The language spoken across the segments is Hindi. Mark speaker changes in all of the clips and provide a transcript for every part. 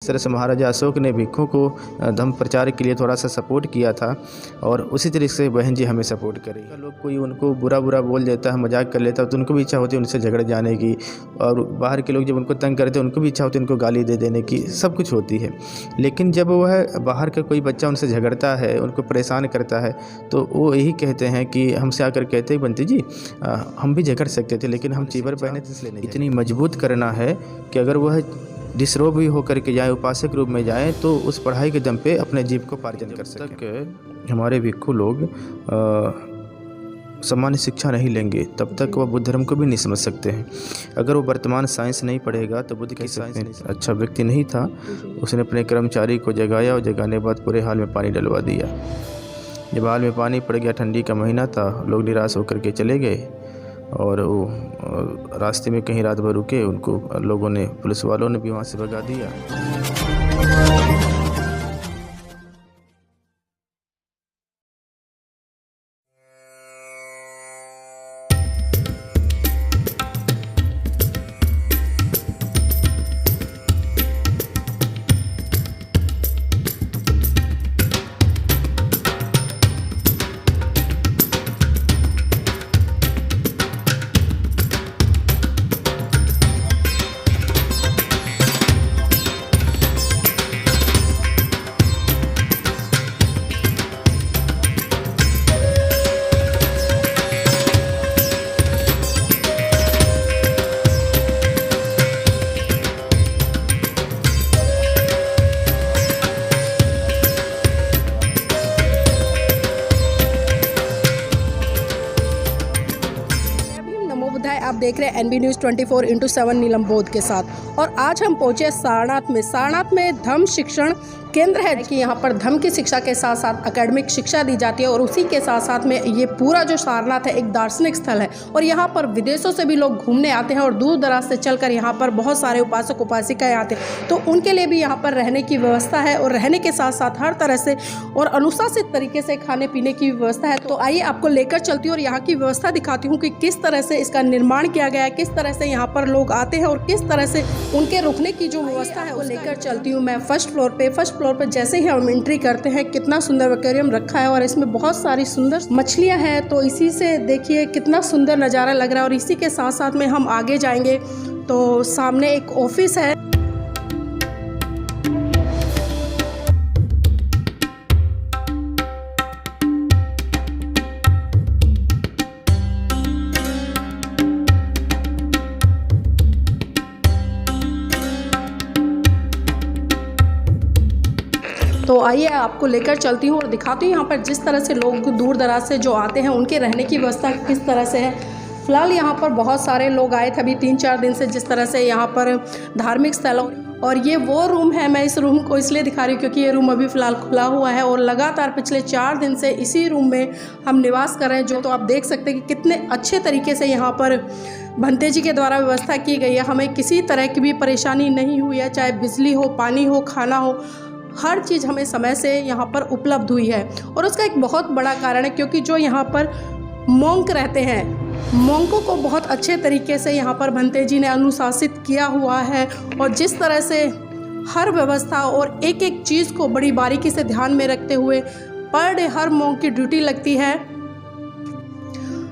Speaker 1: तरह से महाराजा अशोक ने भिक्षुओं को धर्म प्रचार के लिए थोड़ा सा सपोर्ट किया था, और उसी तरीके से बहन जी हमें सपोर्ट करें। लोग कोई उनको बुरा बोल देता है, मजाक कर लेता है, तो उनको भी इच्छा होती है उनसे झगड़ जाने की, और बाहर के लोग जब उनको तंग करते हैं उनको भी इच्छा होती है उनको गाली दे देने की, सब कुछ होती है। लेकिन जब वह बाहर का कोई बच्चा उनसे झगड़ता है, उनको परेशान करता है, तो वो यही कहते हैं कि हमसे आकर कहते हैं बंटी जी हम भी झगड़ सकते थे लेकिन हम चीवर पहने थे इसलिए नहीं। इतनी मजबूत करना है कि अगर वह डिसरोग भी होकर के जाए, उपासक रूप में जाए, तो उस पढ़ाई के दम पे अपने जीव को पार्जन कर सकें। हमारे भिक्षु लोग सामान्य शिक्षा नहीं लेंगे तब तक वह बुद्ध धर्म को भी नहीं समझ सकते हैं। अगर वो वर्तमान साइंस नहीं पढ़ेगा तो बुद्ध की साइंस अच्छा व्यक्ति नहीं था। उसने अपने कर्मचारी को जगाया और जगाने के बाद पूरे हाल में पानी डलवा दिया। जब हाल में पानी पड़ गया, ठंडी का महीना था, लोग निराश होकर के चले गए और वो रास्ते में कहीं रात भर रुके। उनको लोगों ने, पुलिस वालों ने भी वहाँ से भगा दिया।
Speaker 2: आप देख रहे हैं NB न्यूज़ 24/7 नीलम बोध के साथ। और आज हम पहुंचे सारनाथ में। सारनाथ में धम्म शिक्षण केंद्र है कि यहाँ पर धर्म की शिक्षा के साथ साथ एकेडमिक शिक्षा दी जाती है, और उसी के साथ साथ में ये पूरा जो सारनाथ है एक दार्शनिक स्थल है, और यहाँ पर विदेशों से भी लोग घूमने आते हैं और दूर दराज से चलकर यहाँ पर बहुत सारे उपासक उपासिकाएं आते हैं। तो उनके लिए भी यहाँ पर रहने की व्यवस्था है, और रहने के साथ साथ हर तरह से और अनुशासित तरीके से खाने पीने की व्यवस्था है। तो आइए आपको लेकर चलती हूँ और यहाँ की व्यवस्था दिखाती हूँ कि किस तरह से इसका निर्माण किया गया है, किस तरह से यहाँ पर लोग आते हैं और किस तरह से उनके रुकने की जो व्यवस्था है वो लेकर चलती हूँ मैं फर्स्ट फ्लोर पे जैसे ही हम एंट्री करते हैं कितना सुंदर एक्वेरियम रखा है, और इसमें बहुत सारी सुंदर मछलियां हैं। तो इसी से देखिए कितना सुंदर नज़ारा लग रहा है। और इसी के साथ साथ में हम आगे जाएंगे तो सामने एक ऑफिस है। तो आइए आपको लेकर चलती हूँ और दिखाती हूँ यहाँ पर जिस तरह से लोग दूर दराज से जो आते हैं उनके रहने की व्यवस्था किस तरह से है। फ़िलहाल यहाँ पर बहुत सारे लोग आए थे अभी 3-4 दिन से, जिस तरह से यहाँ पर धार्मिक स्थलों, और ये वो रूम है। मैं इस रूम को इसलिए दिखा रही हूँ क्योंकि ये रूम अभी फ़िलहाल खुला हुआ है और लगातार पिछले 4 दिन से इसी रूम में हम निवास कर रहे हैं। जो तो आप देख सकते हैं कि कितने अच्छे तरीके से यहाँ पर भंते जी के द्वारा व्यवस्था की गई है। हमें किसी तरह की भी परेशानी नहीं हुई है, चाहे बिजली हो, पानी हो, खाना हो, हर चीज़ हमें समय से यहाँ पर उपलब्ध हुई है। और उसका एक बहुत बड़ा कारण है क्योंकि जो यहाँ पर मोंक रहते हैं, मोंकों को बहुत अच्छे तरीके से यहाँ पर भंते जी ने अनुशासित किया हुआ है, और जिस तरह से हर व्यवस्था और एक एक चीज़ को बड़ी बारीकी से ध्यान में रखते हुए पर डे हर मोंक की ड्यूटी लगती है।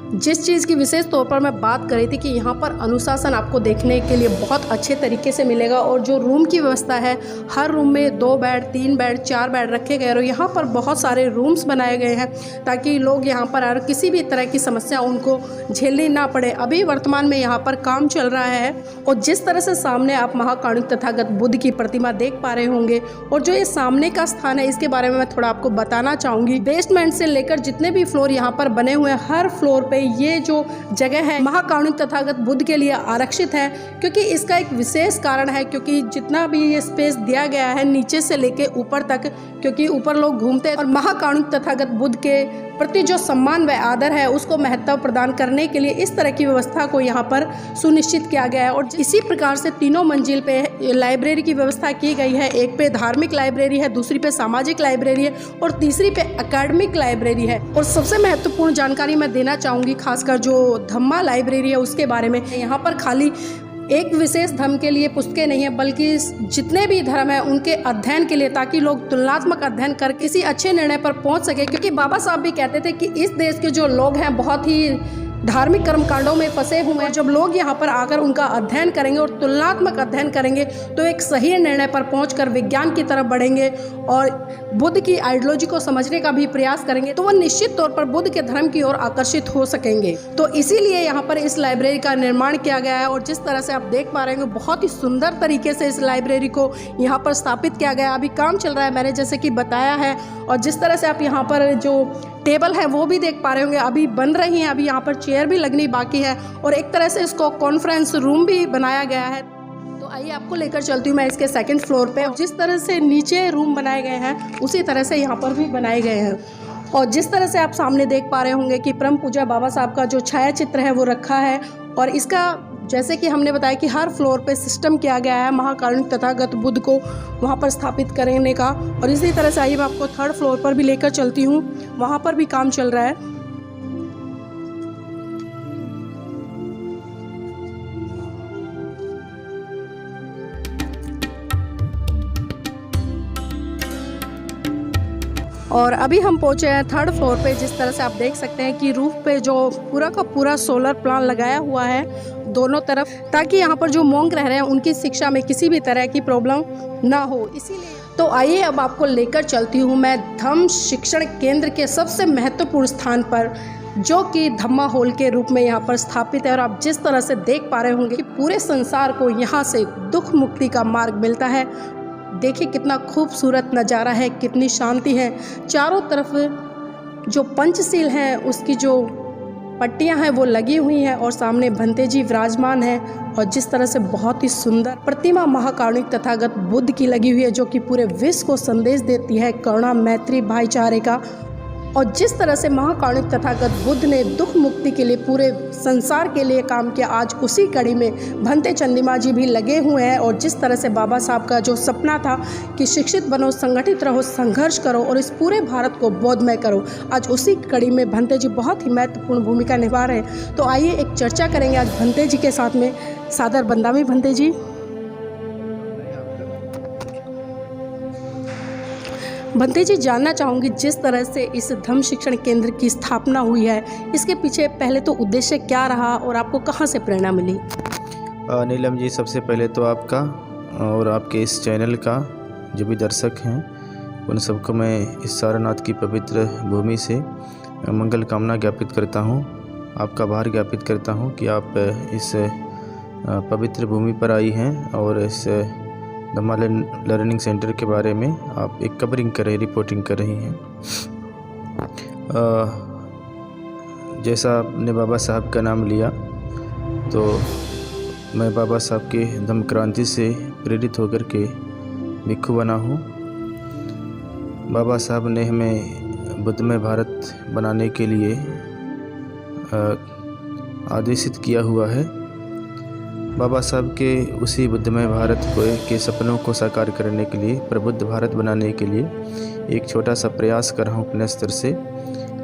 Speaker 2: जिस चीज़ की विशेष तौर पर मैं बात कर रही थी कि यहाँ पर अनुशासन आपको देखने के लिए बहुत अच्छे तरीके से मिलेगा। और जो रूम की व्यवस्था है, हर रूम में 2 बेड, 3 बेड, 4 बेड रखे गए, और यहाँ पर बहुत सारे रूम्स बनाए गए हैं ताकि लोग यहाँ पर आकर किसी भी तरह की समस्या उनको झेलनी ना पड़े। अभी वर्तमान में यहाँ पर काम चल रहा है, और जिस तरह से सामने आप महाकारुणिक तथागत बुद्ध की प्रतिमा देख पा रहे होंगे, और जो ये सामने का स्थान है इसके बारे में मैं थोड़ा आपको बताना चाहूँगी। बेसमेंट से लेकर जितने भी फ्लोर यहाँ पर बने हुए हैं, हर फ्लोर पे ये जो जगह है महाकारुणिक तथागत बुद्ध के लिए आरक्षित है, क्योंकि इसका एक विशेष कारण है। क्योंकि जितना भी ये स्पेस दिया गया है नीचे से लेके ऊपर तक, क्योंकि ऊपर लोग घूमते हैं, और महाकारुणिक तथागत बुद्ध के प्रति जो सम्मान व आदर है उसको महत्व प्रदान करने के लिए इस तरह की व्यवस्था को यहाँ पर सुनिश्चित किया गया है। और इसी प्रकार से 3 मंजिल पे लाइब्रेरी की व्यवस्था की गई है। एक पे धार्मिक लाइब्रेरी है, दूसरी पे सामाजिक लाइब्रेरी है, और तीसरी पे एकेडमिक लाइब्रेरी है। और सबसे महत्वपूर्ण जानकारी मैं देना चाहूँगी खासकर जो धम्मा लाइब्रेरी है उसके बारे में। यहाँ पर खाली एक विशेष धर्म के लिए पुस्तकें नहीं है, बल्कि जितने भी धर्म हैं उनके अध्ययन के लिए, ताकि लोग तुलनात्मक अध्ययन कर किसी अच्छे निर्णय पर पहुंच सके। क्योंकि बाबा साहब भी कहते थे कि इस देश के जो लोग हैं बहुत ही धार्मिक कर्मकांडों में फंसे हुए हैं। जब लोग यहाँ पर आकर उनका अध्ययन करेंगे और तुलनात्मक अध्ययन करेंगे तो एक सही निर्णय पर पहुंचकर विज्ञान की तरफ बढ़ेंगे और बुद्ध की आइडियोलॉजी को समझने का भी प्रयास करेंगे, तो वह निश्चित तौर पर बुद्ध के धर्म की ओर आकर्षित हो सकेंगे। तो इसीलिए यहाँ पर इस लाइब्रेरी का निर्माण किया गया है और जिस तरह से आप देख पा रहे हैं बहुत ही सुंदर तरीके से इस लाइब्रेरी को यहाँ पर स्थापित किया गया। अभी काम चल रहा है, मैंने जैसे कि बताया है। और जिस तरह से आप यहाँ पर जो टेबल है वो भी देख पा रहे होंगे, अभी बन रही हैं, अभी यहाँ पर चेयर भी लगनी बाकी है और एक तरह से इसको कॉन्फ्रेंस रूम भी बनाया गया है। तो आइए आपको लेकर चलती हूँ मैं इसके सेकंड फ्लोर पे। जिस तरह से नीचे रूम बनाए गए हैं उसी तरह से यहाँ पर भी बनाए गए हैं। और जिस तरह से आप सामने देख पा रहे होंगे कि परम पूज्य बाबा साहब का जो छाया चित्र है वो रखा है। और इसका जैसे कि हमने बताया कि हर फ्लोर पे सिस्टम किया गया है महाकारुणिक तथागत बुद्ध को वहाँ पर स्थापित करने का। और इसी तरह से आइए मैं आपको थर्ड फ्लोर पर भी लेकर चलती हूँ, वहाँ पर भी काम चल रहा है। और अभी हम पहुंचे हैं थर्ड फ्लोर पे। जिस तरह से आप देख सकते हैं कि रूफ पे जो पूरा का पूरा सोलर प्लान लगाया हुआ है दोनों तरफ, ताकि यहाँ पर जो मोंग रह रहे हैं उनकी शिक्षा में किसी भी तरह की प्रॉब्लम ना हो। इसीलिए तो आइए अब आपको लेकर चलती हूँ मैं धम्म शिक्षण केंद्र के सबसे महत्वपूर्ण स्थान पर, जो कि धम्मा हॉल के रूप में यहाँ पर स्थापित है। और आप जिस तरह से देख पा रहे होंगे कि पूरे संसार को यहाँ से दुख मुक्ति का मार्ग मिलता है। देखिए कितना खूबसूरत नज़ारा है, कितनी शांति है। चारों तरफ जो पंचशील हैं उसकी जो पट्टियां हैं वो लगी हुई हैं और सामने भंते जी विराजमान हैं। और जिस तरह से बहुत ही सुंदर प्रतिमा महाकारुणिक तथागत बुद्ध की लगी हुई है, जो कि पूरे विश्व को संदेश देती है करुणा, मैत्री, भाईचारे का। और जिस तरह से महाकारुणिक तथागत बुद्ध ने दुख मुक्ति के लिए पूरे संसार के लिए काम किया, आज उसी कड़ी में भंते चंद्रिमा जी भी लगे हुए हैं। और जिस तरह से बाबा साहब का जो सपना था कि शिक्षित बनो, संगठित रहो, संघर्ष करो और इस पूरे भारत को बोधमय करो, आज उसी कड़ी में भंते जी बहुत ही महत्वपूर्ण भूमिका निभा रहे हैं। तो आइए एक चर्चा करेंगे आज भंते जी के साथ में। सादर बंदामी भंते जी। भंते जी, जानना चाहूँगी जिस तरह से इस धम्म शिक्षण केंद्र की स्थापना हुई है, इसके पीछे पहले तो उद्देश्य क्या रहा और आपको कहाँ से प्रेरणा मिली?
Speaker 1: नीलम जी, सबसे पहले तो आपका और आपके इस चैनल का जो भी दर्शक हैं उन सबको मैं इस सारनाथ की पवित्र भूमि से मंगल कामना ज्ञापित करता हूँ। आपका आभार ज्ञापित करता हूँ कि आप इस पवित्र भूमि पर आई हैं और इस धम्मा लर्निंग सेंटर के बारे में आप एक कवरिंग कर रही, रिपोर्टिंग कर रही हैं। जैसा आपने बाबा साहब का नाम लिया तो मैं बाबा साहब के धम्म क्रांति से प्रेरित होकर के भिक्षु बना हूँ। बाबा साहब ने हमें बुद्धमय भारत बनाने के लिए आदेशित किया हुआ है। बाबा साहब के उसी बुद्धमय भारत के सपनों को साकार करने के लिए, प्रबुद्ध भारत बनाने के लिए एक छोटा सा प्रयास कर रहा हूँ अपने स्तर से।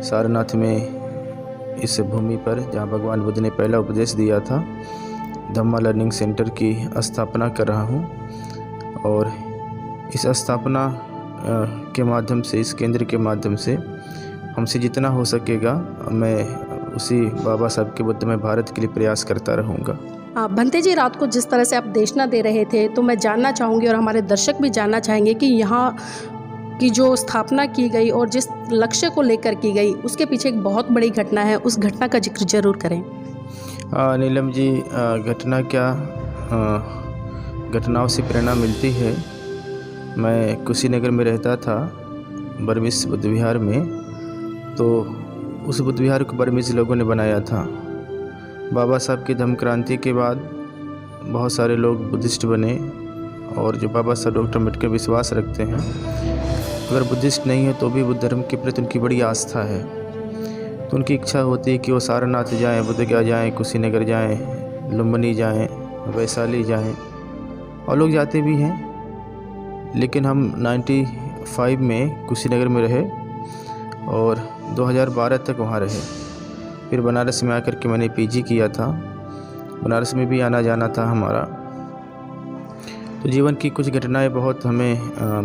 Speaker 1: सारनाथ में इस भूमि पर जहाँ भगवान बुद्ध ने पहला उपदेश दिया था, धम्मा लर्निंग सेंटर की स्थापना कर रहा हूँ। और इस स्थापना के माध्यम से, इस केंद्र के माध्यम से हमसे जितना हो सकेगा मैं उसी बाबा साहब के बुद्धमय भारत के लिए प्रयास करता रहूँगा।
Speaker 2: भंते जी, रात को जिस तरह से आप देशना दे रहे थे तो मैं जानना चाहूँगी और हमारे दर्शक भी जानना चाहेंगे कि यहाँ की जो स्थापना की गई और जिस लक्ष्य को लेकर की गई उसके पीछे एक बहुत बड़ी घटना है, उस घटना का जिक्र जरूर करें।
Speaker 1: नीलम जी, घटना क्या, घटनाओं से प्रेरणा मिलती है। मैं कुशीनगर में रहता था, बर्मिस बुद्ध विहार में। तो उस बुद्ध विहार को बर्मिस लोगों ने बनाया था। बाबा साहब की धम्म क्रांति के बाद बहुत सारे लोग बुद्धिस्ट बने और जो बाबा साहब डॉक्टर अम्बेडकर विश्वास रखते हैं, अगर बुद्धिस्ट नहीं है तो भी बुद्ध धर्म के प्रति उनकी बड़ी आस्था है। तो उनकी इच्छा होती है कि वो सारनाथ जाएँ, बुद्धगया जाएँ, कुशीनगर जाएँ, लुम्बिनी जाएँ, वैशाली जाएँ, और लोग जाते भी हैं। लेकिन हम 95 में कुशीनगर में रहे और 2012 तक वहाँ रहे। फिर बनारस में आकर के मैंने पीजी किया था बनारस में भी आना जाना था हमारा। तो जीवन की कुछ घटनाएं बहुत हमें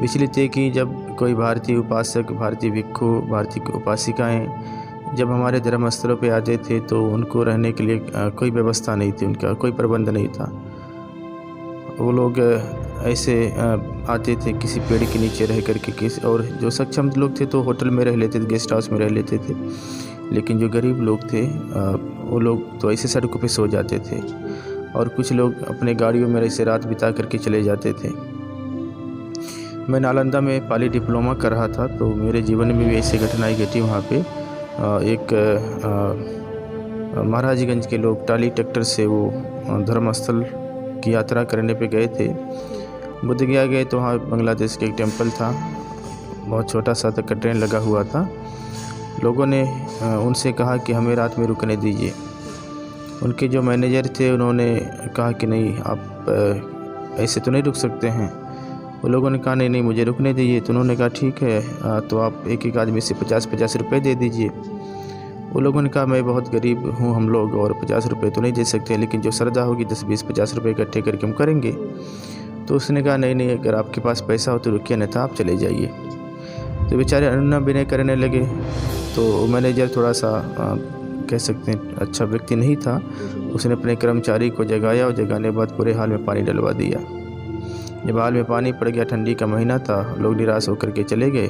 Speaker 1: विचलित ये कि जब कोई भारतीय उपासक, भारतीय भिक्षु, भारतीय उपासिकाएं जब हमारे धर्म स्थलों पे आते थे तो उनको रहने के लिए कोई व्यवस्था नहीं थी, उनका कोई प्रबंध नहीं था। वो लोग ऐसे आते थे किसी पेड़ के नीचे रह करके किसी, और जो सक्षम लोग थे तो होटल में रह लेते थे, गेस्ट हाउस में रह लेते थे, लेकिन जो गरीब लोग थे वो लोग तो ऐसे सड़कों पे सो जाते थे, और कुछ लोग अपने गाड़ियों में ऐसे रात बिता करके चले जाते थे। मैं नालंदा में पाली डिप्लोमा कर रहा था, तो मेरे जीवन में भी ऐसी घटनाएं घटी। वहाँ पे एक महाराजगंज के लोग टाली ट्रैक्टर से वो धर्मस्थल की यात्रा करने पे गए थे। बोधगया गए तो वहाँ बांग्लादेश के एक टेम्पल था, बहुत छोटा सा था, ट्रेन लगा हुआ था। लोगों ने उनसे कहा कि हमें रात में रुकने दीजिए। उनके जो मैनेजर थे उन्होंने कहा कि नहीं, आप ऐसे तो नहीं रुक सकते हैं। वो लोगों ने कहा नहीं मुझे रुकने दीजिए। तो उन्होंने कहा ठीक है, तो आप एक आदमी से 50-50 रुपये दे दीजिए। वो लोगों ने कहा मैं बहुत गरीब हूँ हम लोग, और 50 रुपये तो नहीं दे सकते, लेकिन जो श्रद्धा होगी 10-20-50 रुपये इकट्ठे करके हम करेंगे। तो उसने कहा नहीं अगर आपके पास पैसा हो तो रुकिए, नहीं था आप चले जाइए। तो बेचारे अनुनय विनय करने लगे। तो मैनेजर थोड़ा सा कह सकते हैं अच्छा व्यक्ति नहीं था, उसने अपने कर्मचारी को जगाया, और जगाने के बाद पूरे हाल में पानी डलवा दिया। जब हाल में पानी पड़ गया, ठंडी का महीना था, लोग निराश होकर के चले गए,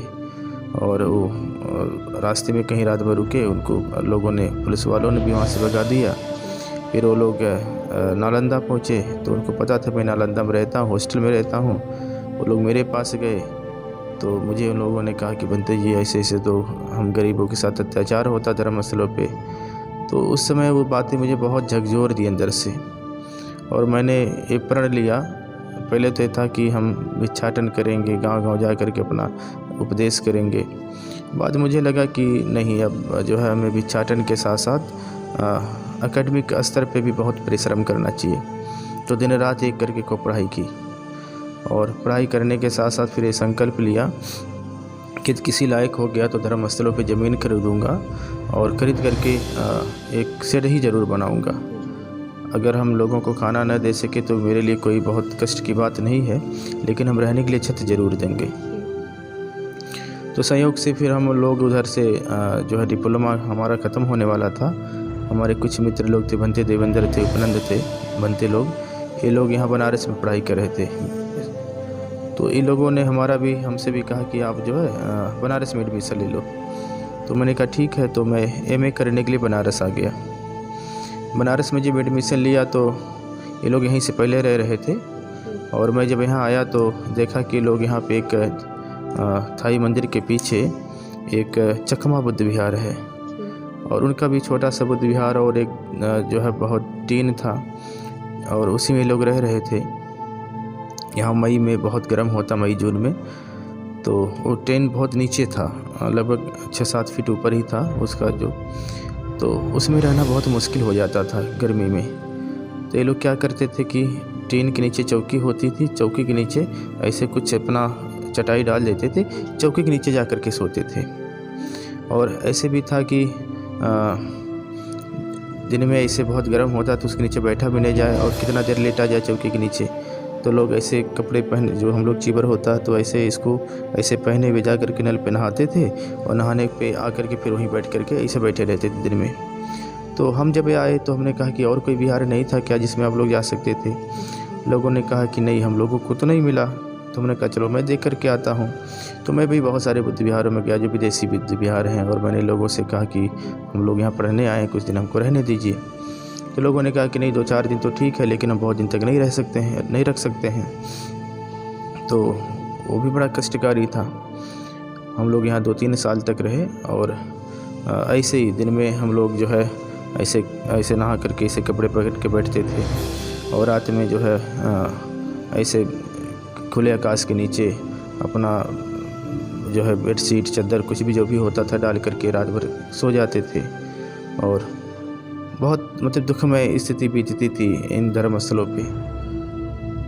Speaker 1: और वो रास्ते में कहीं रात भर रुके। उनको लोगों ने, पुलिस वालों ने भी वहाँ से भगा दिया। फिर वो लोग नालंदा पहुँचे, तो उनको पता था मैं नालंदा में रहता हूँ, हॉस्टल में रहता हूँ। वो लोग मेरे पास गए, तो मुझे उन लोगों ने कहा कि बनते जी ऐसे तो हम गरीबों के साथ अत्याचार होता धर्मस्थलों पे। तो उस समय वो बातें मुझे बहुत झकझोर दी अंदर से, और मैंने एक प्रण लिया। पहले तो ये था कि हम भिक्षाटन करेंगे, गांव-गांव जा कर के अपना उपदेश करेंगे। बाद मुझे लगा कि नहीं, अब जो है हमें भिक्षाटन के साथ साथ एकेडमिक स्तर पे भी बहुत परिश्रम करना चाहिए। तो दिन रात एक करके को पढ़ाई की, और पढ़ाई करने के साथ साथ फिर ये संकल्प लिया कि किसी लायक हो गया तो धर्मस्थलों पे ज़मीन खरीदूँगा, और खरीद करके एक शेड ही ज़रूर बनाऊँगा। अगर हम लोगों को खाना न दे सके तो मेरे लिए कोई बहुत कष्ट की बात नहीं है, लेकिन हम रहने के लिए छत ज़रूर देंगे। तो संयोग से फिर हम लोग उधर से जो है डिप्लोमा हमारा ख़त्म होने वाला था। हमारे कुछ मित्र लोग थे, बनते देवेंद्र थे, उपनंद थे, बनते लोग, ये लोग यहाँ बनारस में पढ़ाई कर रहे थे। तो इन लोगों ने हमसे भी कहा कि आप जो है बनारस में एडमिशन ले लो। तो मैंने कहा ठीक है। तो मैं एमए करने के लिए बनारस आ गया। बनारस में जब एडमिशन लिया तो ये लोग यहीं से पहले रह रहे थे, और मैं जब यहाँ आया तो देखा कि लोग यहाँ पे एक थाई मंदिर के पीछे एक चकमा बुद्ध विहार है, और उनका भी छोटा सा बुद्ध विहार, और एक जो है बहुत टीन था, और उसी में लोग रह रहे थे। यहाँ मई में बहुत गर्म होता, मई जून में, तो वो टेन बहुत नीचे था, लगभग 6-7 फीट ऊपर ही था उसका तो उसमें रहना बहुत मुश्किल हो जाता था गर्मी में। तो ये लोग क्या करते थे कि टीन के नीचे चौकी होती थी, चौकी के नीचे ऐसे कुछ अपना चटाई डाल देते थे, चौकी के नीचे जा कर के सोते थे। और ऐसे भी था कि दिन में ऐसे बहुत गर्म होता तो उसके नीचे बैठा भी नहीं जाए, और कितना देर लेटा जाए चौकी के नीचे। तो लोग ऐसे कपड़े पहने, जो हम लोग चीबर होता है तो ऐसे इसको ऐसे पहने हुए जा कर के नल पे नहाते थे, और नहाने पे आकर के फिर वहीं बैठ कर के ऐसे बैठे रहते थे दिन में। तो हम जब आए तो हमने कहा कि और कोई विहार नहीं था क्या जिसमें आप लोग जा सकते थे। लोगों ने कहा कि नहीं, हम लोगों को तो नहीं मिला। तो हमने कहा चलो मैं देख कर के आता हूँ। तो मैं भी बहुत सारे बुद्ध विहारों में गया जो विदेशी बुद्ध विहार हैं, और मैंने लोगों से कहा कि हम लोग यहाँ पढ़ने आए हैं, कुछ दिन हमको रहने दीजिए। तो लोगों ने कहा कि नहीं, 2-4 दिन तो ठीक है, लेकिन हम बहुत दिन तक नहीं रख सकते हैं। तो वो भी बड़ा कष्टकारी था। हम लोग यहाँ 2-3 साल तक रहे, और ऐसे ही दिन में हम लोग जो है ऐसे नहा करके ऐसे कपड़े पकड़ के बैठते थे, और रात में जो है ऐसे खुले आकाश के नीचे अपना जो है बेडशीट, चादर, कुछ भी जो भी होता था डाल करके रात भर सो जाते थे। और बहुत मतलब दुखमय स्थिति बीतती थी इन धर्मस्थलों पे।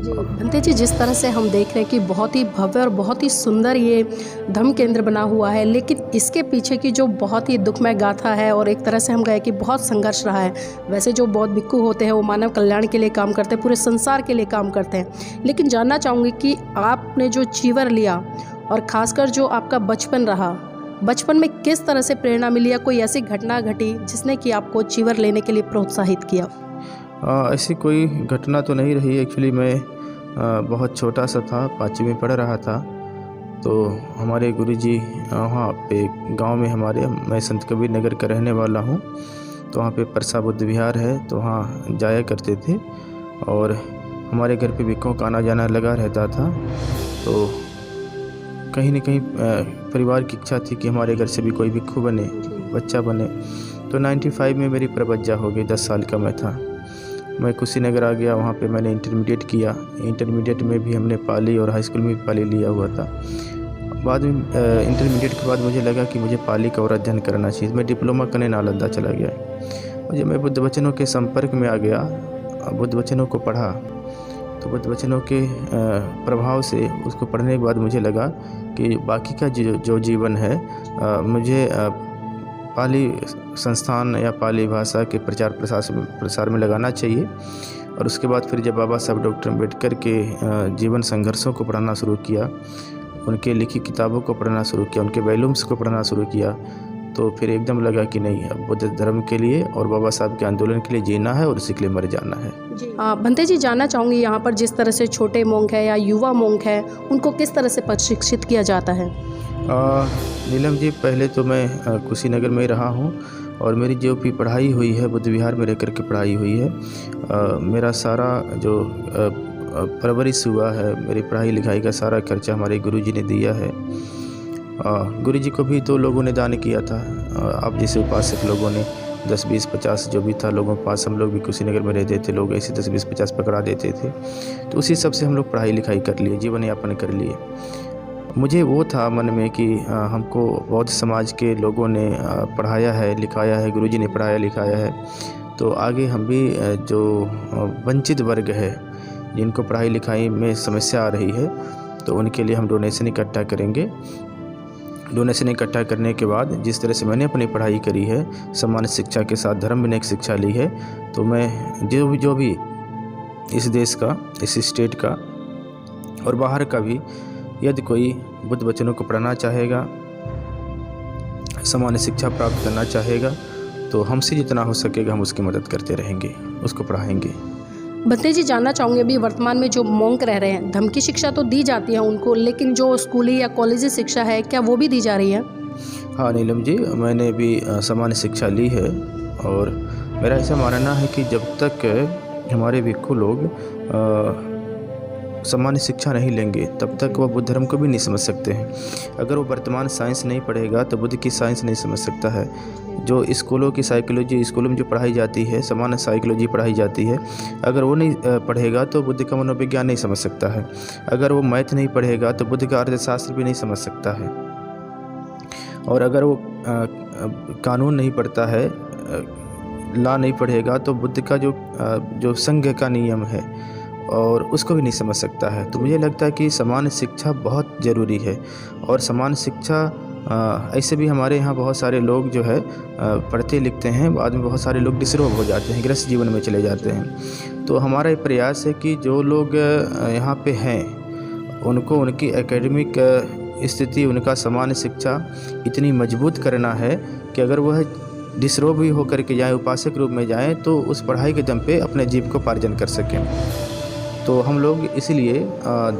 Speaker 2: जी बंते जी, जिस तरह से हम देख रहे हैं कि बहुत ही भव्य और बहुत ही सुंदर ये धम्म केंद्र बना हुआ है, लेकिन इसके पीछे की जो बहुत ही दुखमय गाथा है और एक तरह से हम कहें कि बहुत संघर्ष रहा है। वैसे जो बौद्ध भिक्खु होते हैं वो मानव कल्याण के लिए काम करते हैं, पूरे संसार के लिए काम करते हैं, लेकिन जानना चाहूँगी कि आपने जो चीवर लिया और ख़ासकर जो आपका बचपन रहा, बचपन में किस तरह से प्रेरणा मिली या कोई ऐसी घटना घटी जिसने कि आपको चीवर लेने के लिए प्रोत्साहित किया?
Speaker 1: ऐसी कोई घटना तो नहीं रही। एक्चुअली मैं बहुत छोटा सा था, 5वीं में पढ़ रहा था। तो हमारे गुरुजी वहाँ पे गांव में हमारे, मैं संत कबीर नगर का रहने वाला हूँ, तो वहाँ पे परसा बुद्ध विहार है, तो वहाँ जाया करते थे और हमारे घर पे भिक्खुओं का आना जाना लगा रहता था। तो कहीं न कहीं परिवार की इच्छा थी कि हमारे घर से भी कोई भिक्खु बने, बच्चा बने। तो 95 में मेरी प्रबज्जा हो गई, 10 साल का मैं था। मैं कुशीनगर आ गया, वहाँ पे मैंने इंटरमीडिएट किया। इंटरमीडिएट में भी हमने पाली और हाई स्कूल में भी पाली लिया हुआ था। बाद में इंटरमीडिएट के बाद मुझे लगा कि मुझे पाली का और अध्ययन करना चाहिए। मैं डिप्लोमा करने नालंदा चला गया और जब मैं बुद्ध वचनों के संपर्क में आ गया, बुद्ध वचनों को पढ़ा, तो बुद्ध वचनों के प्रभाव से उसको पढ़ने के बाद मुझे लगा कि बाकी का जो जीवन है मुझे पाली संस्थान या पाली भाषा के प्रसार में लगाना चाहिए। और उसके बाद फिर जब बाबा साहब डॉक्टर अम्बेडकर के जीवन संघर्षों को पढ़ना शुरू किया, उनके लिखी किताबों को पढ़ना शुरू किया, उनके वॉल्यूम्स को पढ़ना शुरू किया, तो फिर एकदम लगा कि नहीं, अब बुद्ध धर्म के लिए और बाबा साहब के आंदोलन के लिए जीना है और उसी के लिए मर जाना है।
Speaker 2: जी बंते जी, जानना चाहूँगी यहाँ पर जिस तरह से छोटे मोंक है या युवा मोंक है, उनको किस तरह से प्रशिक्षित किया जाता है?
Speaker 1: नीलम जी, पहले तो मैं कुशीनगर में ही रहा हूँ और मेरी जो भी पढ़ाई हुई है बुद्ध विहार में रह कर के पढ़ाई हुई है। मेरा सारा जो परवरिश हुआ है, मेरी पढ़ाई लिखाई का सारा खर्चा हमारे गुरुजी ने दिया है। गुरुजी को भी 2 लोगों ने दान किया था। आप जैसे उपासक लोगों ने 10, 20, 50 जो भी था लोगों के पास, हम लोग भी कुशीनगर में रहते थे, लोग ऐसे 10, 20, 50 पकड़ा देते थे, तो उसी सब से हम लोग पढ़ाई लिखाई कर लिए, जीवन यापन कर लिए। मुझे वो था मन में कि हमको बौद्ध समाज के लोगों ने पढ़ाया है, लिखाया है, गुरुजी ने पढ़ाया लिखाया है, तो आगे हम भी जो वंचित वर्ग है, जिनको पढ़ाई लिखाई में समस्या आ रही है, तो उनके लिए हम डोनेशन इकट्ठा करेंगे। डोनेशन इकट्ठा करने के बाद जिस तरह से मैंने अपनी पढ़ाई करी है, समान शिक्षा के साथ धर्म विनय की शिक्षा ली है, तो मैं जो भी इस देश का, इस स्टेट का और बाहर का भी यदि कोई बुद्ध वचनों को पढ़ना चाहेगा, सामान्य शिक्षा प्राप्त करना चाहेगा, तो हमसे जितना हो सकेगा हम उसकी मदद करते रहेंगे, उसको पढ़ाएंगे।
Speaker 2: बंते जी, जानना चाहूँगे अभी वर्तमान में जो मोंक रह रहे हैं, धम्म की शिक्षा तो दी जाती है उनको, लेकिन जो स्कूली या कॉलेजी शिक्षा है, क्या वो भी दी जा रही है?
Speaker 1: हाँ नीलम जी, मैंने भी सामान्य शिक्षा ली है और मेरा ऐसा मानना है कि जब तक हमारे भिक्खु लोग सामान्य शिक्षा नहीं लेंगे तब तक वह बुद्ध धर्म को भी नहीं समझ सकते हैं। अगर वो वर्तमान साइंस नहीं पढ़ेगा तो बुद्ध की साइंस नहीं समझ सकता है। जो स्कूलों की साइकोलॉजी, स्कूलों में जो पढ़ाई जाती है, सामान्य साइकोलॉजी पढ़ाई जाती है, अगर वो नहीं पढ़ेगा तो बुद्ध का मनोविज्ञान नहीं समझ सकता है। अगर वो मैथ नहीं पढ़ेगा तो बुद्ध का अर्थशास्त्र भी नहीं समझ सकता है। और अगर वो कानून नहीं पढ़ता है, लॉ नहीं पढ़ेगा, तो बुद्ध का जो संघ का नियम है और उसको भी नहीं समझ सकता है। तो मुझे लगता है कि समान शिक्षा बहुत ज़रूरी है। और समान शिक्षा ऐसे भी हमारे यहाँ बहुत सारे लोग जो है पढ़ते लिखते हैं, बाद में बहुत सारे लोग डिसरोग हो जाते हैं, गृहस्थ जीवन में चले जाते हैं। तो हमारा ये प्रयास है कि जो लोग यहाँ पे हैं उनको उनकी एकेडमिक स्थिति, उनका समान शिक्षा इतनी मजबूत करना है कि अगर वह डिसरोग भी होकर के जाएँ, उपासक रूप में जाएँ, तो उस पढ़ाई के दम पे अपने जीविकोपार्जन कर सकें। तो हम लोग इसीलिए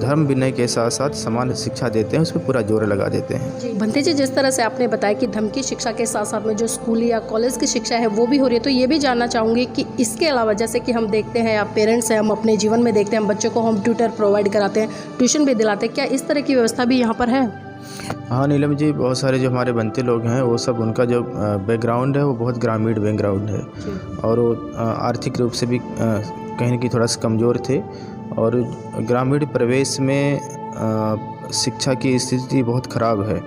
Speaker 1: धर्म विनय के साथ साथ समान शिक्षा देते हैं, उस पर पूरा जोर लगा देते हैं।
Speaker 2: जी बंते जी, जिस तरह से आपने बताया कि धर्म की शिक्षा के साथ साथ में जो स्कूल या कॉलेज की शिक्षा है वो भी हो रही है, तो ये भी जानना चाहूँगी कि इसके अलावा जैसे कि हम देखते हैं, आप पेरेंट्स हैं, हम अपने जीवन में देखते हैं, हम बच्चों को होम ट्यूटर प्रोवाइड कराते हैं, ट्यूशन भी दिलाते हैं, क्या इस तरह की व्यवस्था भी यहाँ पर है?
Speaker 1: हाँ नीलम जी, बहुत सारे जो हमारे बनते लोग हैं वो सब, उनका जो बैकग्राउंड है वो बहुत ग्रामीण बैकग्राउंड है और वो आर्थिक रूप से भी कहीं न कहीं थोड़ा सा कमज़ोर थे। और ग्रामीण प्रवेश में शिक्षा की स्थिति बहुत ख़राब है।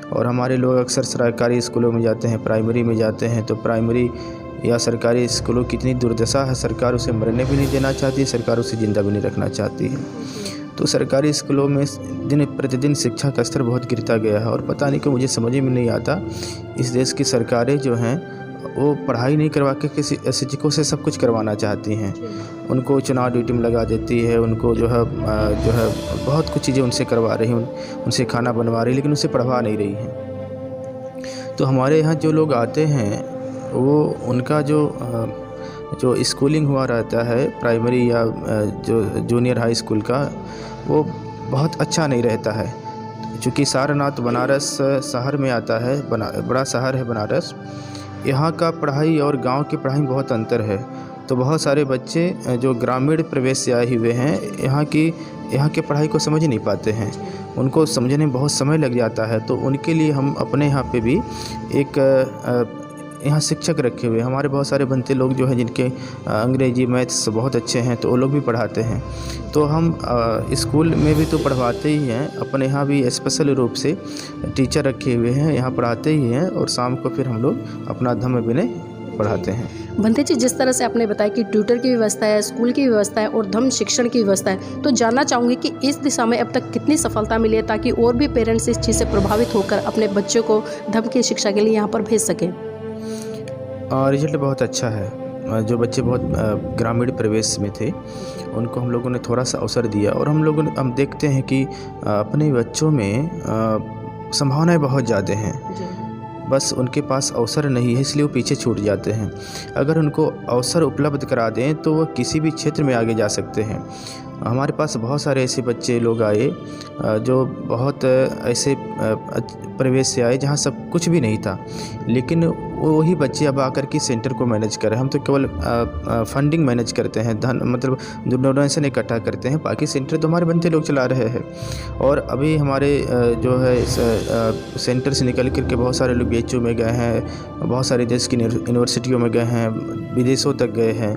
Speaker 1: और हमारे लोग अक्सर सरकारी स्कूलों में जाते हैं, प्राइमरी में जाते हैं, तो प्राइमरी या सरकारी स्कूलों की इतनी दुर्दशा है, सरकार उसे मरने भी नहीं देना चाहती, सरकार उसे ज़िंदा भी नहीं रखना चाहती है। तो सरकारी स्कूलों में दिन प्रतिदिन शिक्षा का स्तर बहुत गिरता गया है और पता नहीं क्यों मुझे समझ में नहीं आता, इस देश की सरकारें जो हैं वो पढ़ाई नहीं करवा के किसी शिक्षकों से सब कुछ करवाना चाहती हैं। उनको चुनाव ड्यूटी में लगा देती है, उनको जो है बहुत कुछ चीज़ें उनसे करवा रही हैं, उनसे खाना बनवा रही, लेकिन उनसे पढ़वा नहीं रही हैं। तो हमारे यहाँ जो लोग आते हैं वो उनका जो स्कूलिंग हुआ रहता है प्राइमरी या जो जूनियर हाई स्कूल का, वो बहुत अच्छा नहीं रहता है। चूँकि सारनाथ बनारस शहर में आता है, बड़ा शहर है बनारस, यहाँ का पढ़ाई और गांव की पढ़ाई में बहुत अंतर है। तो बहुत सारे बच्चे जो ग्रामीण प्रवेश से आए हुए हैं यहाँ की पढ़ाई को समझ नहीं पाते हैं, उनको समझने में बहुत समय लग जाता है। तो उनके लिए हम अपने यहाँ पे भी एक यहाँ शिक्षक रखे हुए हैं। हमारे बहुत सारे बनते लोग जो हैं जिनके अंग्रेजी मैथ्स बहुत अच्छे हैं, तो वो लोग भी पढ़ाते हैं। तो हम स्कूल में भी तो पढ़वाते ही हैं, अपने यहाँ भी स्पेशल रूप से टीचर रखे हुए हैं, यहाँ पढ़ाते ही हैं और शाम को फिर हम लोग अपना धम्म विनय पढ़ाते हैं।
Speaker 2: बंते जी, जिस तरह से आपने बताया कि ट्यूटर की व्यवस्था है, स्कूल की व्यवस्था है और धम्म शिक्षण की व्यवस्था है, तो जानना चाहूँगी कि इस दिशा में अब तक कितनी सफलता मिली है ताकि और भी पेरेंट्स इस चीज़ से प्रभावित होकर अपने बच्चों को धम्म की शिक्षा के लिए यहाँ पर भेज सकें।
Speaker 1: रिजल्ट बहुत अच्छा है। जो बच्चे बहुत ग्रामीण प्रवेश में थे उनको हम लोगों ने थोड़ा सा अवसर दिया और हम देखते हैं कि अपने बच्चों में संभावनाएं बहुत ज़्यादा हैं, बस उनके पास अवसर नहीं है इसलिए वो पीछे छूट जाते हैं। अगर उनको अवसर उपलब्ध करा दें तो वो किसी भी क्षेत्र में आगे जा सकते हैं। हमारे पास बहुत सारे ऐसे बच्चे लोग आए जो बहुत ऐसे प्रवेश से आए जहाँ सब कुछ भी नहीं था, लेकिन वही बच्चे अब आकर के सेंटर को मैनेज कर रहे हैं। हम तो केवल फंडिंग मैनेज करते हैं, धन मतलब डोनेशन इकट्ठा करते हैं, बाकी सेंटर तो हमारे बनते लोग चला रहे हैं। और अभी हमारे जो है सेंटर से निकल कर के बहुत सारे लोग BHU में गए हैं, बहुत सारे देश की यूनिवर्सिटियों में गए हैं, विदेशों तक गए हैं।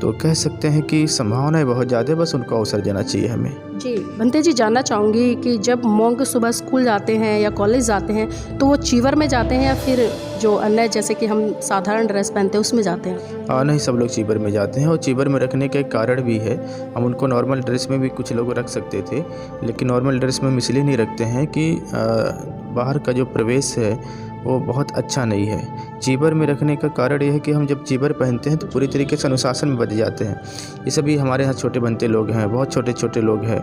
Speaker 1: तो कह सकते हैं कि संभावनाएं बहुत ज़्यादा है, बस उनको अवसर देना चाहिए हमें।
Speaker 2: जी बंते जी, जानना चाहूँगी कि जब मोंग सुबह स्कूल जाते हैं या कॉलेज जाते हैं तो वो चीवर में जाते हैं या फिर जो अन्य जैसे कि हम साधारण ड्रेस पहनते हैं उसमें जाते हैं?
Speaker 1: नहीं, सब लोग चीवर में जाते हैं और चीवर में रखने का एक कारण भी है। हम उनको नॉर्मल ड्रेस में भी कुछ लोग रख सकते थे, लेकिन नॉर्मल ड्रेस में हम इसलिए नहीं रखते हैं कि बाहर का जो प्रवेश है वो बहुत अच्छा नहीं है। चीवर में रखने का कारण यह है कि हम जब चीवर पहनते हैं तो पूरी तरीके से अनुशासन में बच जाते हैं। जैसे भी हमारे यहाँ छोटे बनते लोग हैं, बहुत छोटे छोटे लोग हैं,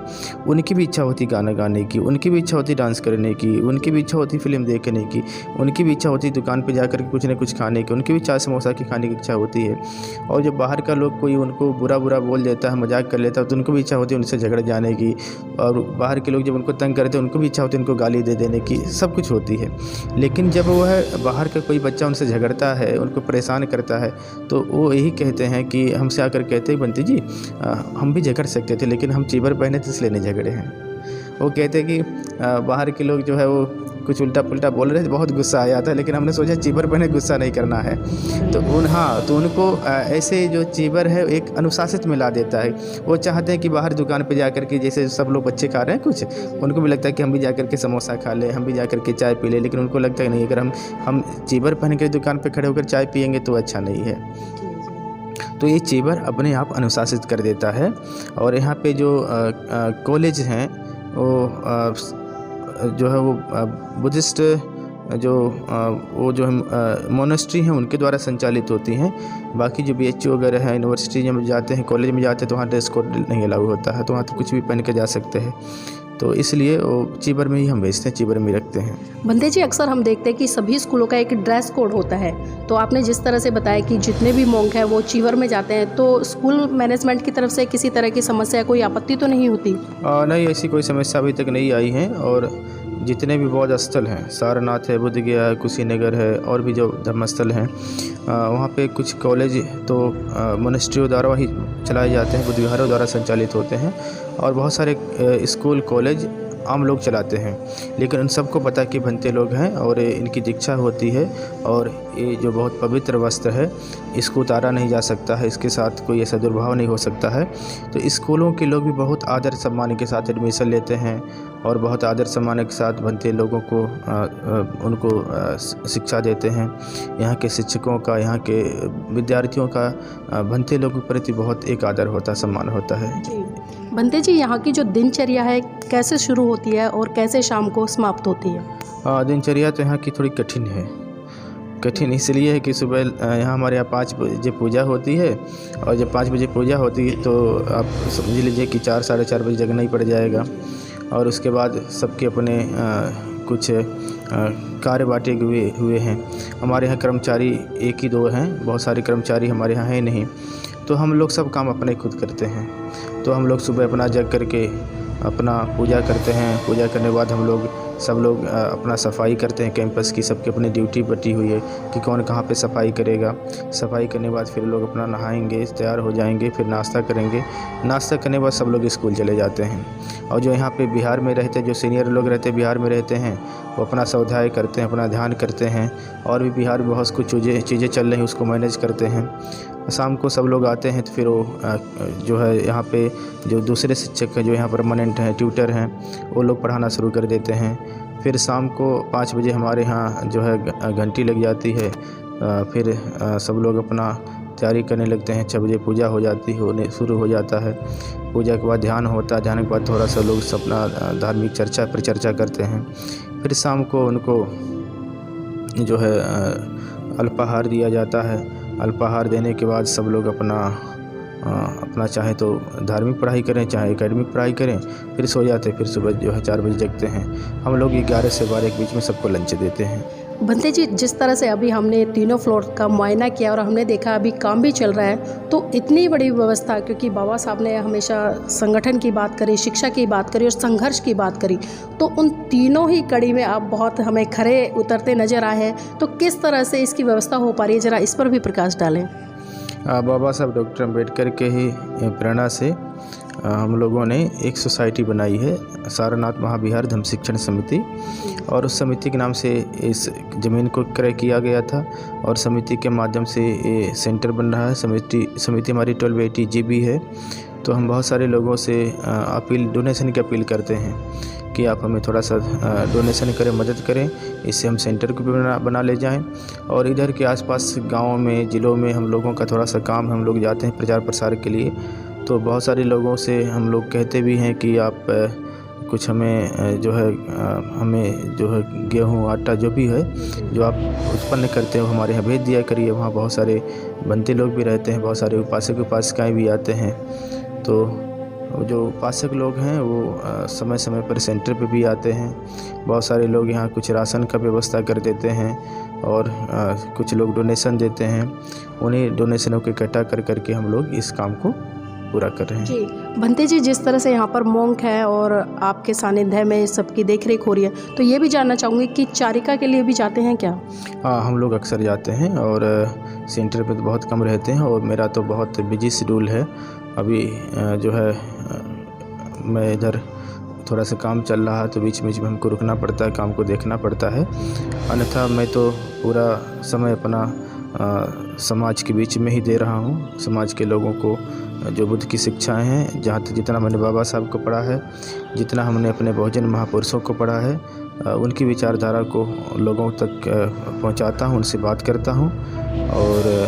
Speaker 1: उनकी भी इच्छा होती गाना गाने की, उनकी भी इच्छा होती डांस करने की, उनकी भी इच्छा होती फिल्म देखने की, उनकी भी इच्छा होती दुकान पे जाकर के कुछ न कुछ खाने की, उनकी भी चाय समोसा की खाने की इच्छा होती है। और जब बाहर का लोग कोई उनको बुरा बुरा बोल देता है, मजाक कर लेता है, तो उनको भी इच्छा होती है उनसे झगड़ जाने की। और बाहर के लोग जब उनको तंग करते हैं उनको भी इच्छा होती है उनको गाली दे देने की, सब कुछ होती है। लेकिन जब वो है बाहर का कोई बच्चा उनसे झगड़ता है, उनको परेशान करता है, तो वो यही कहते हैं कि हमसे आकर कहते हैं बंटी जी हम भी झगड़ सकते थे लेकिन हम चीवर पहने थे इसलिए नहीं झगड़े हैं। वो कहते हैं कि बाहर के लोग जो है वो कुछ उल्टा पुल्टा बोल रहे थे, बहुत गुस्सा आया था, लेकिन हमने सोचा चीवर पहने गुस्सा नहीं करना है। तो उनको ऐसे जो चीवर है एक अनुशासित में ला देता है। वो चाहते हैं कि बाहर दुकान पे जाकर के जैसे सब लोग बच्चे खा रहे हैं कुछ, उनको भी लगता है कि हम भी जाकर के समोसा खा लें, हम भी जाकर के चाय पी लें, लेकिन उनको लगता है नहीं, अगर हम चीवर पहन के दुकान पर खड़े होकर चाय पियेंगे तो अच्छा नहीं है। तो ये चीवर अपने आप अनुशासित कर देता है। और यहाँ पे जो कॉलेज हैं जो है वो बुद्धिस्ट वो जो मोनेस्ट्री हैं उनके द्वारा संचालित होती हैं। बाकी जो BHU वगैरह है, यूनिवर्सिटी में जाते हैं, कॉलेज में जाते हैं तो वहाँ ड्रेस कोड नहीं अलाउ होता है, तो वहाँ तो कुछ भी पहन के जा सकते हैं। तो इसलिए वो चीवर में ही हम भेजते हैं, चीवर में रखते हैं।
Speaker 2: बंदे जी, अक्सर हम देखते हैं कि सभी स्कूलों का एक ड्रेस कोड होता है, तो आपने जिस तरह से बताया कि जितने भी मोंक हैं वो चीवर में जाते हैं, तो स्कूल मैनेजमेंट की तरफ से किसी तरह की समस्या, कोई आपत्ति तो नहीं होती?
Speaker 1: नहीं, ऐसी कोई समस्या अभी तक नहीं आई है। और जितने भी बौद्ध स्थल हैं, सारनाथ है, बुद्ध गया है, कुशीनगर है, और भी जो धर्मस्थल हैं वहाँ पे कुछ कॉलेज तो मोनेस्ट्रियों द्वारा ही चलाए जाते हैं, बुद्ध विहारों द्वारा संचालित होते हैं। और बहुत सारे स्कूल कॉलेज आम लोग चलाते हैं, लेकिन उन सबको पता है कि भंते लोग हैं और इनकी दीक्षा होती है और ये जो बहुत पवित्र वस्त्र है इसको उतारा नहीं जा सकता है, इसके साथ कोई ऐसा दुर्भाव नहीं हो सकता है। तो स्कूलों के लोग भी बहुत आदर सम्मान के साथ एडमिशन लेते हैं और बहुत आदर सम्मान के साथ भंते लोगों को उनको शिक्षा देते हैं। यहाँ के शिक्षकों का, यहाँ के विद्यार्थियों का भंते लोगों के प्रति बहुत एक आदर होता है, सम्मान होता है।
Speaker 2: जी भंते जी, यहाँ की जो दिनचर्या है कैसे शुरू होती है और कैसे शाम को समाप्त होती है?
Speaker 1: दिनचर्या तो यहाँ की थोड़ी कठिन है। कठिन इसलिए है कि सुबह यहाँ हमारे यहाँ 5 बजे पूजा होती है और जब 5 बजे पूजा होती है तो आप समझ लीजिए कि 4 साढ़े 4 बजे जगना ही पड़ जाएगा और उसके बाद सबके अपने कुछ कार्य बांटे हुए हैं। हमारे यहाँ कर्मचारी 1 ही 2 हैं, बहुत सारे कर्मचारी हमारे यहाँ हैं नहीं, तो हम लोग सब काम अपने खुद करते हैं। तो हम लोग सुबह अपना जग करके अपना पूजा करते हैं। पूजा करने के बाद हम लोग सब लोग अपना सफाई करते हैं कैंपस की। सबकी अपनी ड्यूटी बटी हुई है कि कौन कहाँ पे सफाई करेगा। सफाई करने के बाद फिर लोग अपना नहाएंगे, तैयार हो जाएंगे, फिर नाश्ता करेंगे। नाश्ता करने के बाद सब लोग स्कूल चले जाते हैं। और जो यहाँ पे बिहार में रहते, जो सीनियर लोग रहते बिहार में रहते हैं, वो अपना स्वाध्याय करते हैं, अपना ध्यान करते हैं और भी बिहार में बहुत कुछ चीज़ें चल रही हैं उसको मैनेज करते हैं। शाम को सब लोग आते हैं तो फिर वो जो है यहाँ पे जो दूसरे शिक्षक हैं जो यहाँ परमानेंट हैं, ट्यूटर हैं, वो लोग पढ़ाना शुरू कर देते हैं। फिर शाम को 5 बजे हमारे यहाँ जो है घंटी लग जाती है। फिर सब लोग अपना तैयारी करने लगते हैं। 6 बजे पूजा हो जाती है, होने शुरू हो जाता है। पूजा के बाद ध्यान होता है। ध्यान के बाद थोड़ा सा लोग अपना धार्मिक चर्चा पर चर्चा करते हैं। फिर शाम को उनको जो है अल्पाहार दिया जाता है। अल्पाहार देने के बाद सब लोग अपना चाहे तो धार्मिक पढ़ाई करें, चाहे एकेडमिक पढ़ाई करें, फिर सो जाते हैं। फिर सुबह जो है 4 बजे जगते हैं। हम लोग 11 से 12 के बीच में सबको लंच देते हैं।
Speaker 2: भंते जी, जिस तरह से अभी हमने तीनों फ्लोर का मुआयना किया और हमने देखा अभी काम भी चल रहा है, तो इतनी बड़ी व्यवस्था, क्योंकि बाबा साहब ने हमेशा संगठन की बात करी, शिक्षा की बात करी और संघर्ष की बात करी, तो उन तीनों ही कड़ी में आप बहुत हमें खरे उतरते नज़र आए हैं। तो किस तरह से इसकी व्यवस्था हो पा रही है, ज़रा इस पर भी प्रकाश डालें।
Speaker 1: बाबा साहब डॉक्टर अम्बेडकर के ही प्रेरणा से हम लोगों ने एक सोसाइटी बनाई है, सारनाथ महाविहार धम्म शिक्षण समिति, और उस समिति के नाम से इस ज़मीन को क्रय किया गया था और समिति के माध्यम से ये सेंटर बन रहा है। समिति हमारी 1280 GB है। तो हम बहुत सारे लोगों से डोनेशन की अपील करते हैं कि आप हमें थोड़ा सा डोनेशन करें, मदद करें, इससे हम सेंटर को भी बना ले जाएं। और इधर के आसपास गाँव में, ज़िलों में हम लोगों का थोड़ा सा काम हम लोग जाते हैं प्रचार प्रसार के लिए। तो बहुत सारे लोगों से हम लोग कहते भी हैं कि आप कुछ हमें जो है गेहूँ, आटा जो भी है जो आप उत्पन्न करते हो हमारे यहाँ भेज दिया करिए। वहाँ बहुत सारे बनते लोग भी रहते हैं, बहुत सारे उपासक उपासिकाएँ भी आते हैं। तो जो उपासक लोग हैं वो समय समय पर सेंटर पे भी आते हैं। बहुत सारे लोग यहाँ कुछ राशन का व्यवस्था कर देते हैं और कुछ लोग डोनेशन देते हैं। उन्हीं डोनेशनों को इकट्ठा करके हम लोग इस काम को पूरा कर रहे हैं।
Speaker 2: जी भंते जी, जिस तरह से यहाँ पर मोंक है और आपके सानिध्य में सबकी देखरेख हो रही है, तो ये भी जानना चाहूँगी कि चारिका के लिए भी जाते हैं क्या?
Speaker 1: हाँ, हम लोग अक्सर जाते हैं और सेंटर पे तो बहुत कम रहते हैं और मेरा तो बहुत बिजी शेड्यूल है। अभी जो है मैं इधर थोड़ा सा काम चल रहा है तो बीच में हमको रुकना पड़ता है, काम को देखना पड़ता है। अन्यथा मैं तो पूरा समय अपना समाज के बीच में ही दे रहा हूँ। समाज के लोगों को जो बुद्ध की शिक्षाएं हैं, जहाँ तक जितना मैंने बाबा साहब को पढ़ा है, जितना हमने अपने बहुजन महापुरुषों को पढ़ा है, उनकी विचारधारा को लोगों तक पहुँचाता हूँ, उनसे बात करता हूँ और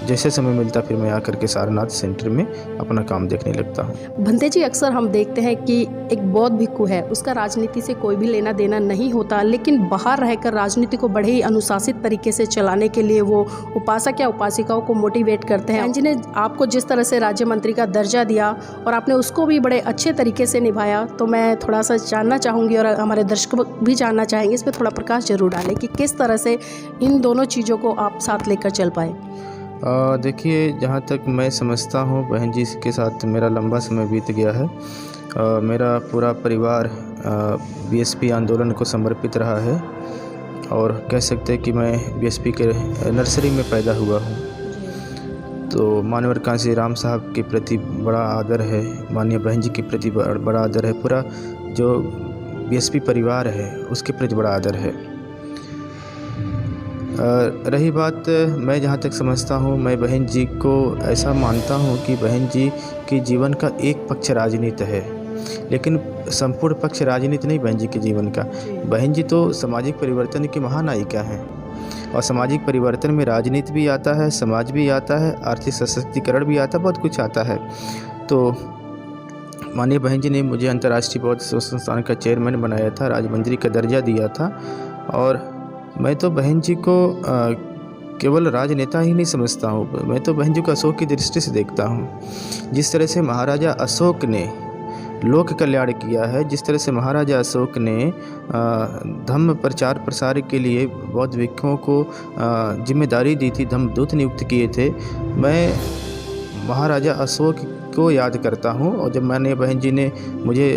Speaker 1: जैसे समय मिलता फिर मैं आकर के सारनाथ सेंटर में अपना काम देखने लगता हूँ।
Speaker 2: भंते जी, अक्सर हम देखते हैं कि एक बौद्ध भिक्खु है, उसका राजनीति से कोई भी लेना देना नहीं होता, लेकिन बाहर रहकर राजनीति को बड़े ही अनुशासित तरीके से चलाने के लिए वो उपासक या उपासिकाओं को मोटिवेट करते हैं। जी ने आपको जिस तरह से राज्य मंत्री का दर्जा दिया और आपने उसको भी बड़े अच्छे तरीके से निभाया, तो मैं थोड़ा सा जानना चाहूँगी और हमारे दर्शक भी जानना चाहेंगे, इस पर थोड़ा प्रकाश जरूर डालें कि किस तरह से इन दोनों चीज़ों को आप साथ लेकर चल पाए।
Speaker 1: देखिए, जहाँ तक मैं समझता हूँ बहन जी के साथ मेरा लंबा समय बीत गया है। मेरा पूरा परिवार बीएसपी आंदोलन को समर्पित रहा है और कह सकते हैं कि मैं बीएसपी के नर्सरी में पैदा हुआ हूँ। तो मानवर कांसी राम साहब के प्रति बड़ा आदर है, माननीय बहन जी के प्रति बड़ा आदर है। पूरा जो बीएसपी परिवार है उसके प्रति बड़ा आदर है। रही बात मैं जहाँ तक समझता हूँ, मैं बहन जी को ऐसा मानता हूँ कि बहन जी के जीवन का एक पक्ष राजनीति है, लेकिन संपूर्ण पक्ष राजनीति नहीं बहन जी के जीवन का। बहन जी तो सामाजिक परिवर्तन की महानायिका हैं और सामाजिक परिवर्तन में राजनीति भी आता है, समाज भी आता है, आर्थिक सशक्तिकरण भी आता है, बहुत कुछ आता है। तो माननीय बहन जी ने मुझे अंतर्राष्ट्रीय बौद्ध संस्थान का चेयरमैन बनाया था, राजमंत्री का दर्जा दिया था और मैं तो बहन जी को केवल राजनेता ही नहीं समझता हूँ, मैं तो बहन जी को अशोक की दृष्टि से देखता हूँ। जिस तरह से महाराजा अशोक ने लोक कल्याण किया है, जिस तरह से महाराजा अशोक ने धम्म प्रचार प्रसार के लिए बौद्ध भिक्षुओं को जिम्मेदारी दी थी, धम्मदूत नियुक्त किए थे, मैं महाराजा अशोक को याद करता हूँ। और जब मैंने बहन जी ने मुझे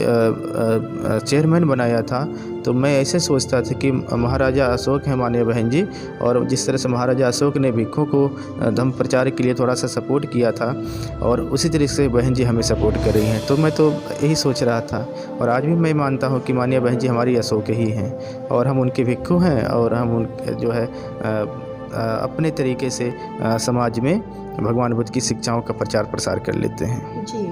Speaker 1: चेयरमैन बनाया था तो मैं ऐसे सोचता था कि महाराजा अशोक हैं माननीय बहन जी, और जिस तरह से महाराजा अशोक ने भिक्षुओं को धम्म प्रचार के लिए थोड़ा सा सपोर्ट किया था और उसी तरीके से बहन जी हमें सपोर्ट कर रही हैं। तो मैं तो यही सोच रहा था और आज भी मैं मानता हूँ कि माननीय बहन जी हमारी अशोक ही हैं और हम उनके भिक्षु हैं और हम उन जो है अपने तरीके से समाज में भगवान बुद्ध की शिक्षाओं का प्रचार प्रसार कर लेते हैं।
Speaker 2: जी,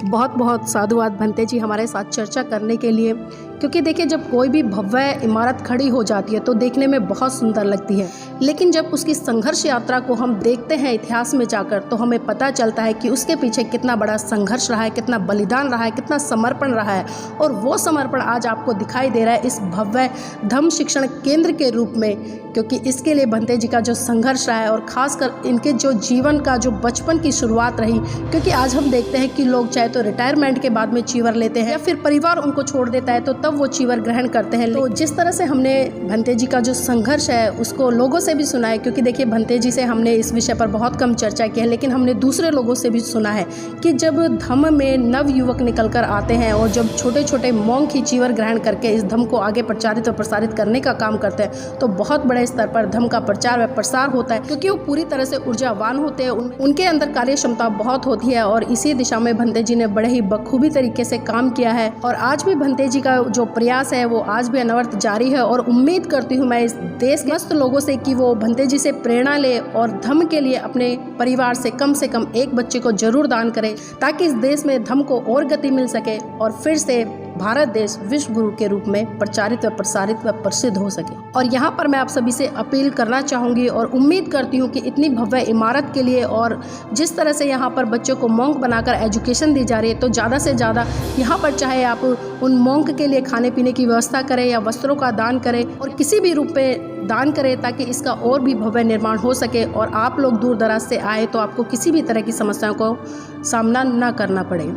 Speaker 2: बहुत बहुत साधुवाद भंते जी हमारे साथ चर्चा करने के लिए, क्योंकि देखिए जब कोई भी भव्य इमारत खड़ी हो जाती है तो देखने में बहुत सुंदर लगती है, लेकिन जब उसकी संघर्ष यात्रा को हम देखते हैं इतिहास में जाकर तो हमें पता चलता है कि उसके पीछे कितना बड़ा संघर्ष रहा है, कितना बलिदान रहा है, कितना समर्पण रहा है। और वो समर्पण आज आपको दिखाई दे रहा है इस भव्य धम्म शिक्षण केंद्र के रूप में, क्योंकि इसके लिए भंते जी का जो संघर्ष रहा है और ख़ासकर इनके जो जीवन का जो बचपन की शुरुआत रही, क्योंकि आज हम देखते हैं कि लोग चाहे तो रिटायरमेंट के बाद में चीवर लेते हैं या फिर परिवार उनको छोड़ देता है तो तब वो चीवर ग्रहण करते हैं। तो जिस तरह से हमने भंते जी का जो संघर्ष है उसको लोगों से भी सुना है, क्योंकि देखिए भंते जी से हमने इस विषय पर बहुत कम चर्चा की है, लेकिन हमने दूसरे लोगों से भी सुना है कि जब धम्म में नव युवक निकल कर आते हैं और जब छोटे छोटे मॉन्क ही चीवर ग्रहण करके इस धम्म को आगे प्रचारित और प्रसारित करने का काम करते हैं तो बहुत बड़े स्तर पर धम्म का प्रचार व प्रसार होता है, क्योंकि वो पूरी तरह से ऊर्जावान होते हैं, उनके अंदर कार्य क्षमता बहुत होती है और इसी दिशा में भंते जी ने बड़े ही बखूबी तरीके से काम किया है। और आज भी भंते जी का जो प्रयास है वो आज भी अनवरत जारी है और उम्मीद करती हूँ मैं इस देश के समस्त लोगों से कि वो भंते जी से प्रेरणा ले और धम्म के लिए अपने परिवार से कम एक बच्चे को जरूर दान करें, ताकि इस देश में धम्म को और गति मिल सके और फिर से भारत देश विश्व गुरु के रूप में प्रचारित व प्रसारित व प्रसिद्ध हो सके। और यहाँ पर मैं आप सभी से अपील करना चाहूँगी और उम्मीद करती हूँ कि इतनी भव्य इमारत के लिए और जिस तरह से यहाँ पर बच्चों को मॉन्क बनाकर एजुकेशन दी जा रही है, तो ज़्यादा से ज़्यादा यहाँ पर चाहे आप उन मॉन्क के लिए खाने पीने की व्यवस्था करें या वस्त्रों का दान करें और किसी भी रूप में दान करें, ताकि इसका और भी भव्य निर्माण हो सके और आप लोग दूर दराज से आए तो आपको किसी भी तरह की समस्याओं को सामना न करना पड़े।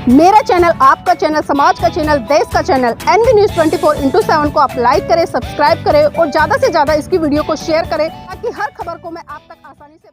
Speaker 3: मेरा चैनल, आपका चैनल, समाज का चैनल, देश का चैनल NB News 24/7 को आप लाइक करें, सब्सक्राइब करें और ज़्यादा से ज़्यादा इसकी वीडियो को शेयर करें, ताकि हर खबर को मैं आप तक आसानी से